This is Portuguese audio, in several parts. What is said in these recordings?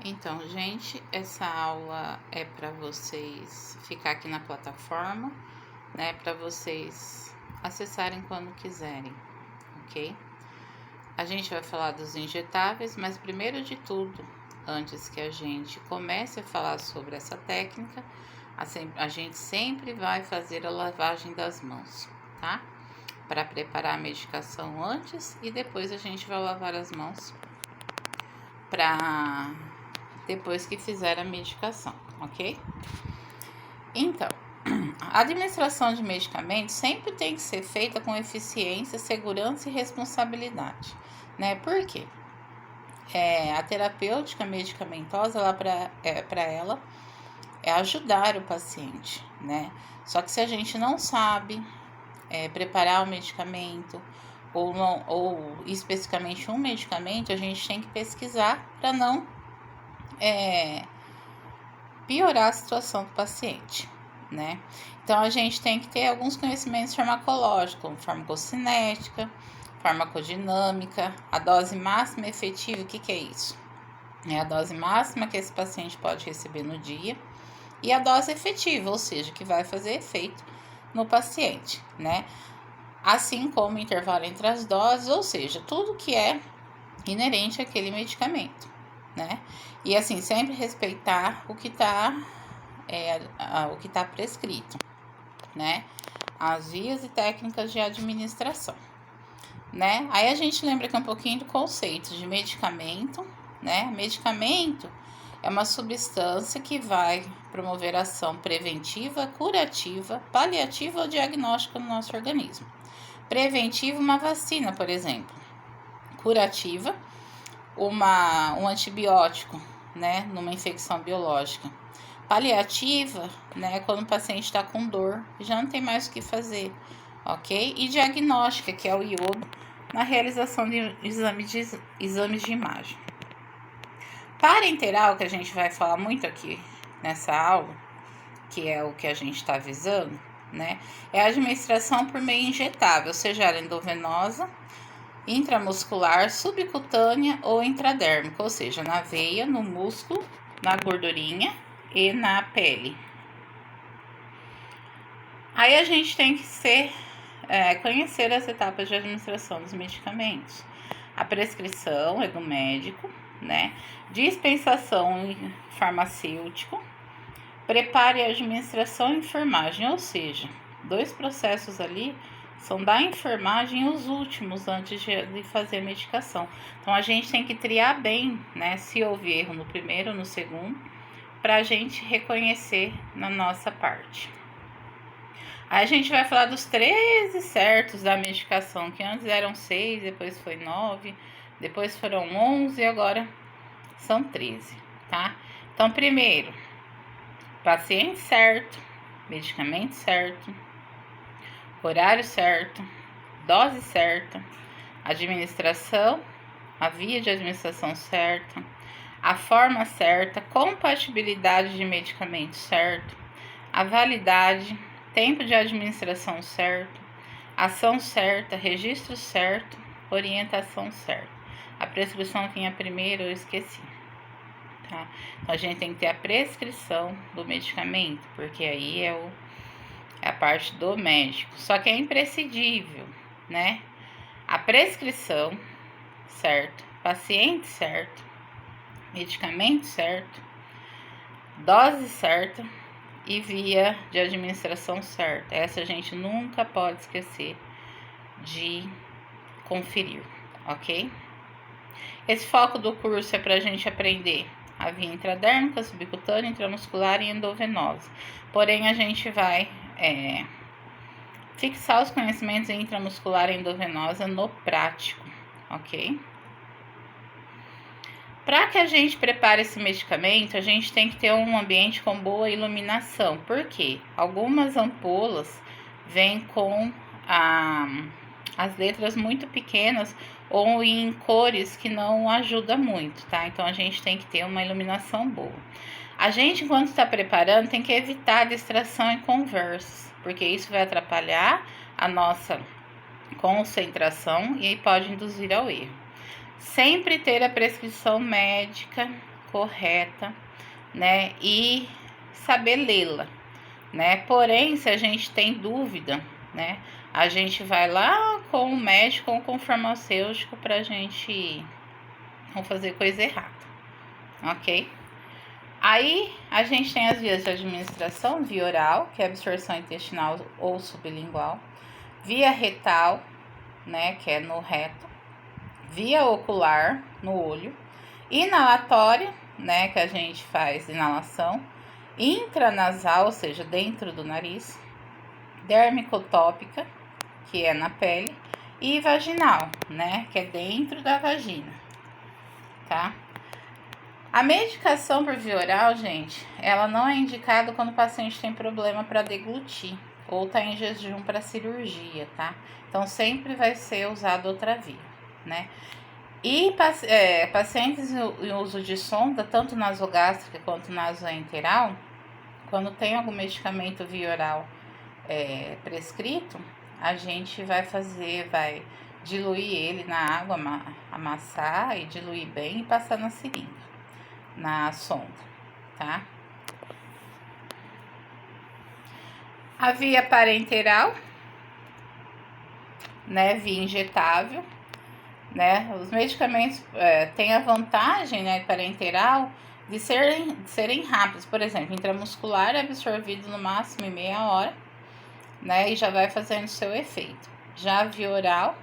Então, gente, essa aula é para vocês ficar aqui na plataforma, né? Para vocês acessarem quando quiserem, ok? A gente vai falar dos injetáveis, mas primeiro de tudo, antes que a gente comece a falar sobre essa técnica, a gente sempre vai fazer a lavagem das mãos, tá? Para preparar a medicação antes e depois a gente vai lavar as mãos para depois que fizer a medicação, ok? Então, a administração de medicamentos sempre tem que ser feita com eficiência, segurança e responsabilidade, né? Por quê? A terapêutica medicamentosa, para ela é ajudar o paciente, né? Só que se a gente não sabe preparar o medicamento ou especificamente um medicamento, a gente tem que pesquisar para não piorar a situação do paciente, né? Então, a gente tem que ter alguns conhecimentos farmacológicos, como farmacocinética, farmacodinâmica, a dose máxima efetiva, o que é isso? É a dose máxima que esse paciente pode receber no dia e a dose efetiva, ou seja, que vai fazer efeito no paciente, né? Assim como o intervalo entre as doses, ou seja, tudo que é inerente àquele medicamento, né? E assim, sempre respeitar o que está prescrito, né? As vias e técnicas de administração, né? Aí a gente lembra aqui um pouquinho do conceito de medicamento, né? Medicamento é uma substância que vai promover ação preventiva, curativa, paliativa ou diagnóstica no nosso organismo. Preventiva, uma vacina, por exemplo. Curativa, um antibiótico, né, numa infecção biológica. Paliativa, né, quando o paciente está com dor, já não tem mais o que fazer, ok? E diagnóstica, que é o iodo, na realização de exames de imagem. Parenteral, que a gente vai falar muito aqui nessa aula, que é o que a gente está visando, né, é a administração por meio injetável, seja endovenosa, intramuscular, subcutânea ou intradérmica, ou seja, na veia, no músculo, na gordurinha e na pele. Aí a gente tem que conhecer as etapas de administração dos medicamentos. A prescrição é do médico, né? Dispensação farmacêutico, preparo e administração e enfermagem, ou seja, 2 processos ali são da enfermagem os últimos antes de fazer a medicação. Então, a gente tem que triar bem, né? Se houve erro no primeiro ou no segundo, para a gente reconhecer na nossa parte. Aí a gente vai falar dos 13 certos da medicação, que antes eram 6, depois foi 9, depois foram 11 e agora são 13, tá? Então, primeiro, paciente certo, medicamento certo, horário certo, dose certa, administração, a via de administração certa, a forma certa, compatibilidade de medicamento certo, a validade, tempo de administração certo, ação certa, registro certo, orientação certa. A prescrição vinha primeiro, eu esqueci. Tá? Então, a gente tem que ter a prescrição do medicamento, porque aí é a parte do médico. Só que é imprescindível, né? A prescrição, certo? Paciente certo, medicamento certo, dose certa e via de administração certa. Essa a gente nunca pode esquecer de conferir, ok? Esse foco do curso é para a gente aprender a via intradérmica, subcutânea, intramuscular e endovenosa. Porém, a gente vai fixar os conhecimentos em intramuscular e endovenosa no prático, ok? Para que a gente prepare esse medicamento, a gente tem que ter um ambiente com boa iluminação. Por quê? Algumas ampolas vêm com as letras muito pequenas ou em cores que não ajudam muito, tá? Então, a gente tem que ter uma iluminação boa. A gente, enquanto está preparando, tem que evitar distração e conversas, porque isso vai atrapalhar a nossa concentração e pode induzir ao erro. Sempre ter a prescrição médica correta, né? E saber lê-la, né? Porém, se a gente tem dúvida, né? A gente vai lá com o médico ou com o farmacêutico pra gente não fazer coisa errada, ok? Aí, a gente tem as vias de administração, via oral, que é absorção intestinal ou sublingual, via retal, né, que é no reto, via ocular, no olho, inalatória, né, que a gente faz inalação, intranasal, ou seja, dentro do nariz, dermicotópica, que é na pele, e vaginal, né, que é dentro da vagina, tá? A medicação por via oral, gente, ela não é indicada quando o paciente tem problema para deglutir ou tá em jejum para cirurgia, tá? Então, sempre vai ser usado outra via, né? E pacientes em uso de sonda, tanto nasogástrica quanto nasoenteral, quando tem algum medicamento via oral prescrito, a gente vai diluir ele na água, amassar e diluir bem e passar na seringa, na sonda, tá? A via parenteral, né, via injetável, né? Os medicamentos têm a vantagem, né, parenteral, de serem rápidos. Por exemplo, intramuscular é absorvido no máximo em meia hora, né, e já vai fazendo seu efeito. Já a via oral,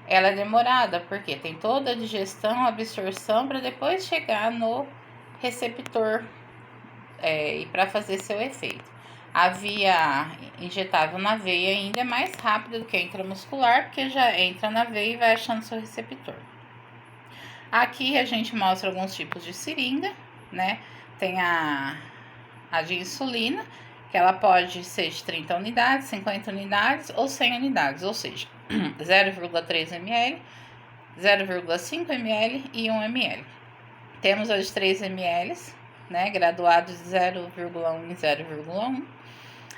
ela é demorada, porque tem toda a digestão, absorção, para depois chegar no receptor e para fazer seu efeito. A via injetável na veia ainda é mais rápida do que a intramuscular, porque já entra na veia e vai achando seu receptor. Aqui a gente mostra alguns tipos de seringa, né? Tem a de insulina, que ela pode ser de 30 unidades, 50 unidades ou 100 unidades, ou seja, 0,3 ml, 0,5 ml e 1 ml. Temos a de 3 ml, né, graduados de 0,1 e 0,1.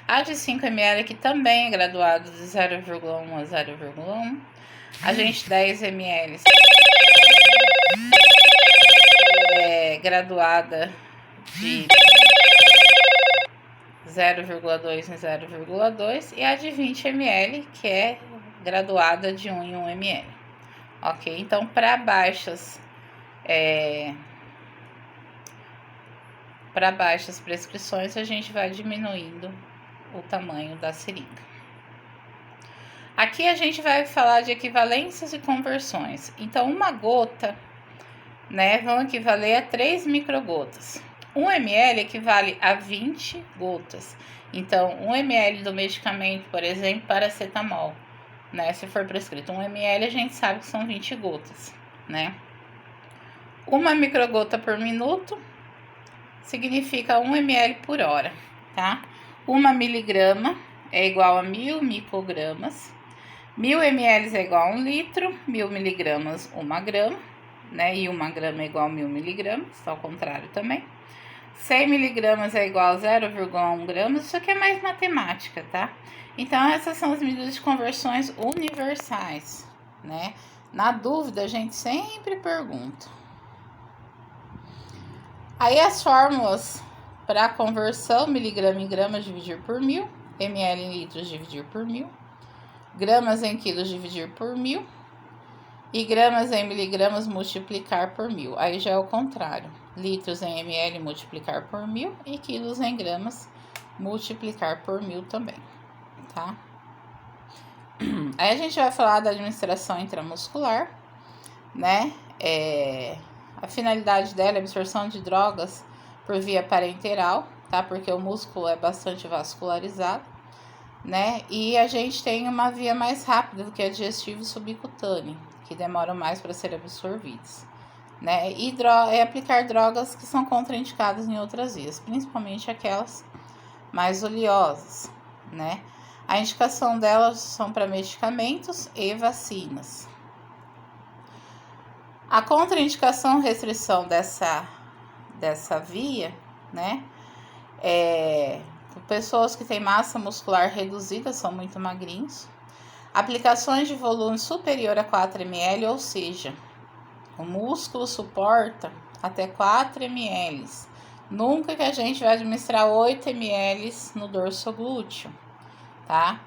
A de 5 ml, que também é graduado de 0,1 a 0,1. A gente 10 ml é graduada de 0,2 em 0,2. E a de 20 ml, que é graduada de 1 em 1 ml. Ok? Então, para baixas prescrições, a gente vai diminuindo o tamanho da seringa. Aqui a gente vai falar de equivalências e conversões. Então, uma gota, né, vão equivaler a 3 microgotas. 1 ml equivale a 20 gotas. Então, 1 ml do medicamento, por exemplo, paracetamol, né, se for prescrito 1 ml, a gente sabe que são 20 gotas, né? 1 microgota por minuto significa 1 ml por hora, tá? 1 miligrama é igual a 1000 microgramas. 1000 ml é igual a 1 litro, 1000 miligramas 1 grama, né? E 1 grama é igual a 1000 miligramas, ao contrário também. 100 miligramas é igual a 0,1 gramas, isso aqui é mais matemática, tá? Então, essas são as medidas de conversões universais, né? Na dúvida, a gente sempre pergunta. Aí, as fórmulas para conversão, miligrama em gramas dividir por 1000, ml em litros dividir por 1000, gramas em quilos dividir por 1000 e gramas em miligramas multiplicar por 1000. Aí já é o contrário, litros em ml multiplicar por 1000 e quilos em gramas multiplicar por 1000 também, tá? Aí a gente vai falar da administração intramuscular, né? A finalidade dela é a absorção de drogas por via parenteral, tá? Porque o músculo é bastante vascularizado, né? E a gente tem uma via mais rápida do que a digestiva subcutânea, que demoram mais para ser absorvidos, né? E aplicar drogas que são contraindicadas em outras vias, principalmente aquelas mais oleosas, né? A indicação delas são para medicamentos e vacinas. A contraindicação, restrição dessa via, né? Pessoas que têm massa muscular reduzida, são muito magrinhos. Aplicações de volume superior a 4 ml, ou seja, o músculo suporta até 4 ml. Nunca que a gente vai administrar 8 ml no dorso glúteo, tá?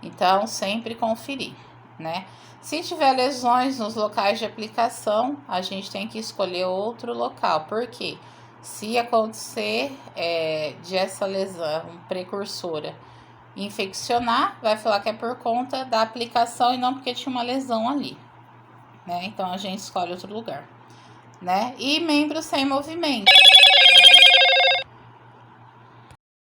Então, sempre conferir, né? Se tiver lesões nos locais de aplicação, a gente tem que escolher outro local. Por quê? Se acontecer de essa lesão precursora infeccionar, vai falar que é por conta da aplicação e não porque tinha uma lesão ali, né? Então, a gente escolhe outro lugar, né? E membros sem movimento.